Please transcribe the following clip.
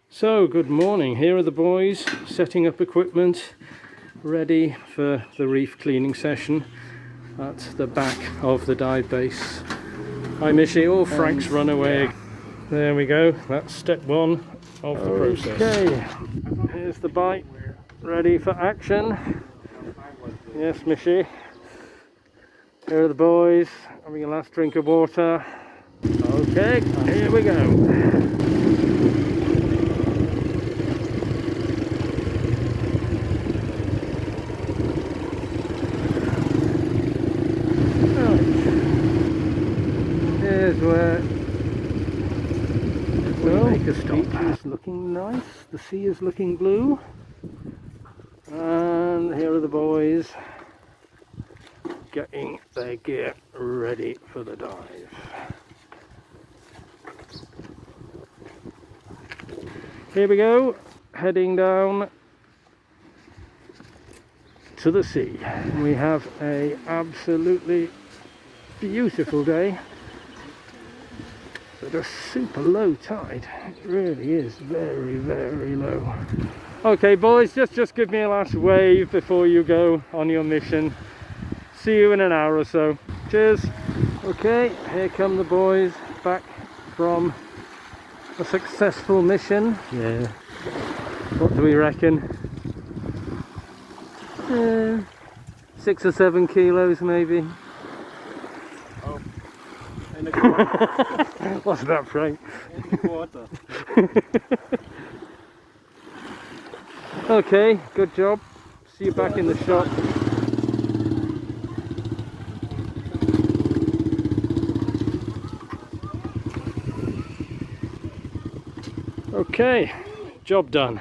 So, good morning. Here are the boys setting up equipment ready for the reef cleaning session at the back of the dive base. Hi Mishy. Oh, Frank's run away. Yeah. There we go. That's step one of the process. Okay, here's the bite ready for action. Yes, Mishy. Here are the boys having a last drink of water. Okay, here we go. Here's where the beach is looking nice, the sea is looking blue, and here are the boys getting their gear ready for the dive. Here we go, heading down to the sea. We have a absolutely beautiful day. But a super low tide. It really is very, very low. Okay boys, just give me a last wave before you go on your mission. See you in an hour or so. Cheers. Okay, here come the boys back from a successful mission. Yeah. What do we reckon? 6 or 7 kilos maybe. What's that, Frank? Okay, good job. See you back in the shop. Okay, job done.